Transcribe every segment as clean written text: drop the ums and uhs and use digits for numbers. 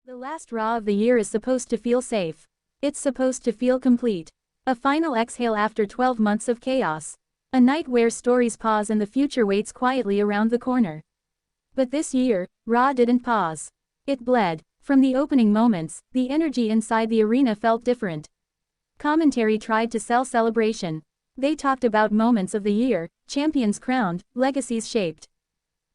The last Raw of the year is supposed to feel safe. It's supposed to feel complete. A final exhale after 12 months of chaos. A night where stories pause and the future waits quietly around the corner. But this year, Raw didn't pause. It bled. From the opening moments, the energy inside the arena felt different. Commentary tried to sell celebration. They talked about moments of the year, champions crowned, legacies shaped.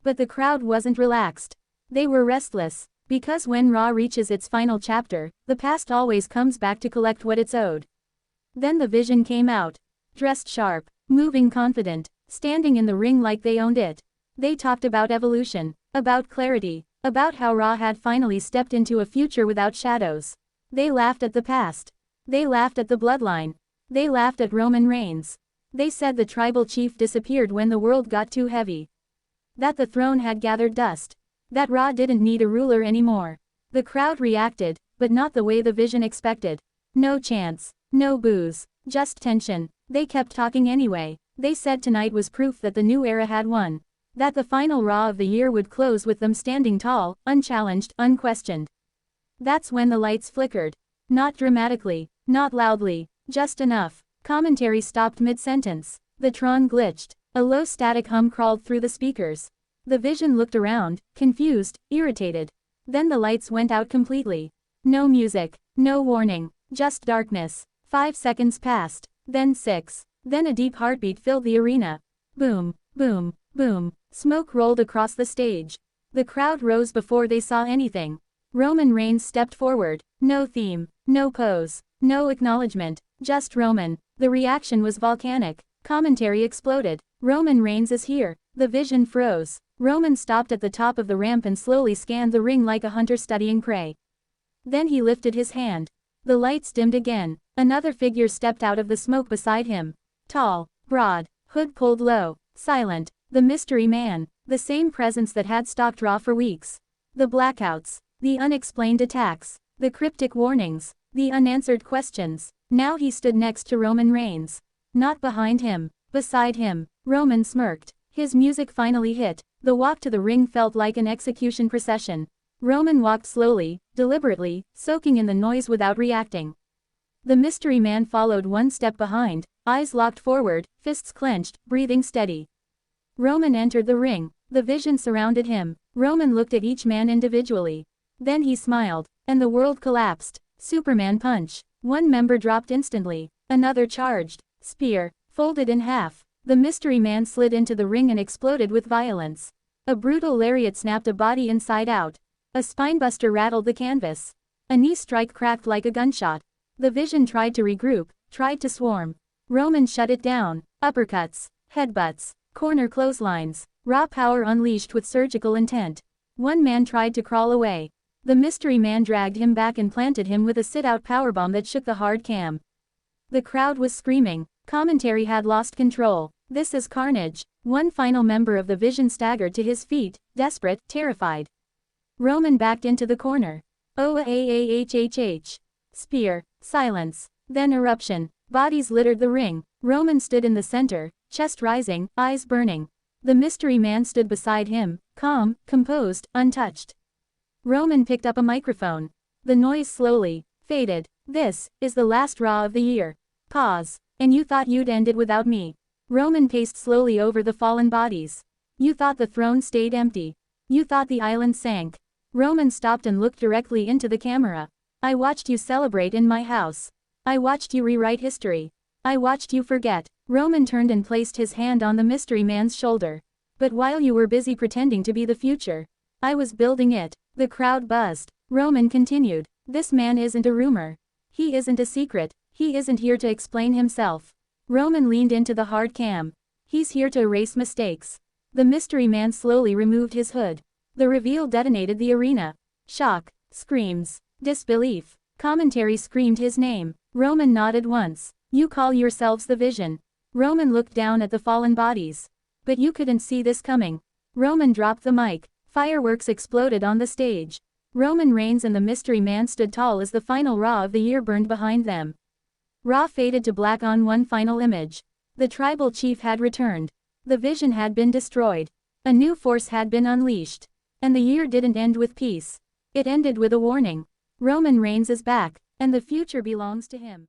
But the crowd wasn't relaxed. They were restless. Because when Raw reaches its final chapter, the past always comes back to collect what it's owed. Then the Vision came out. Dressed sharp, moving confident, standing in the ring like they owned it. They talked about evolution, about clarity, about how Raw had finally stepped into a future without shadows. They laughed at the past. They laughed at the bloodline. They laughed at Roman Reigns. They said the tribal chief disappeared when the world got too heavy. That the throne had gathered dust. That Raw didn't need a ruler anymore. The crowd reacted, but not the way the Vision expected. No chants, no boos, just tension. They kept talking anyway. They said tonight was proof that the new era had won. That the final Raw of the year would close with them standing tall, unchallenged, unquestioned. That's when the lights flickered. Not dramatically, not loudly, just enough. Commentary stopped mid-sentence. The Tron glitched. A low static hum crawled through the speakers. The Vision looked around, confused, irritated. Then the lights went out completely. No music, no warning, just darkness. 5 seconds passed, then 6. Then a deep heartbeat filled the arena. Boom, boom, boom. Smoke rolled across the stage. The crowd rose before they saw anything. Roman Reigns stepped forward. No theme, no pose, no acknowledgement, just Roman. The reaction was volcanic. Commentary exploded. Roman Reigns is here. The Vision froze. Roman stopped at the top of the ramp and slowly scanned the ring like a hunter studying prey. Then he lifted his hand. The lights dimmed again. Another figure stepped out of the smoke beside him. Tall, broad, hood pulled low, silent. The mystery man. The same presence that had stalked Raw for weeks. The blackouts. The unexplained attacks. The cryptic warnings. The unanswered questions. Now he stood next to Roman Reigns. Not behind him. Beside him. Roman smirked. His music finally hit. The walk to the ring felt like an execution procession. Roman walked slowly, deliberately, soaking in the noise without reacting. The mystery man followed one step behind, eyes locked forward, fists clenched, breathing steady. Roman entered the ring. The Vision surrounded him. Roman looked at each man individually. Then he smiled, and the world collapsed. Superman punch. One member dropped instantly. Another charged. Spear. Folded in half. The mystery man slid into the ring and exploded with violence. A brutal lariat snapped a body inside out. A spinebuster rattled the canvas. A knee strike cracked like a gunshot. The Vision tried to regroup, tried to swarm. Roman shut it down. Uppercuts, headbutts, corner clotheslines. Raw power unleashed with surgical intent. One man tried to crawl away. The mystery man dragged him back and planted him with a sit-out powerbomb that shook the hard cam. The crowd was screaming. Commentary had lost control. This is carnage. One final member of the Vision staggered to his feet, desperate, terrified. Roman backed into the corner. Oh-ah-ah-ah-ah-ah. Spear. Silence. Then eruption. Bodies littered the ring. Roman stood in the center, chest rising, eyes burning. The mystery man stood beside him, calm, composed, untouched. Roman picked up a microphone. The noise slowly faded. This is the last Raw of the year. Pause. And you thought you'd end it without me. Roman paced slowly over the fallen bodies. You thought the throne stayed empty. You thought the island sank. Roman stopped and looked directly into the camera. I watched you celebrate in my house. I watched you rewrite history. I watched you forget. Roman turned and placed his hand on the mystery man's shoulder. But while you were busy pretending to be the future, I was building it. The crowd buzzed. Roman continued. This man isn't a rumor. He isn't a secret. He isn't here to explain himself. Roman leaned into the hard cam. He's here to erase mistakes. The mystery man slowly removed his hood. The reveal detonated the arena. Shock, screams, disbelief. Commentary screamed his name. Roman nodded once. You call yourselves the Vision. Roman looked down at the fallen bodies. But you couldn't see this coming. Roman dropped the mic. Fireworks exploded on the stage. Roman Reigns and the mystery man stood tall as the final Raw of the year burned behind them. Raw faded to black on one final image. The tribal chief had returned. The Vision had been destroyed. A new force had been unleashed. And the year didn't end with peace. It ended with a warning. Roman Reigns is back, and the future belongs to him.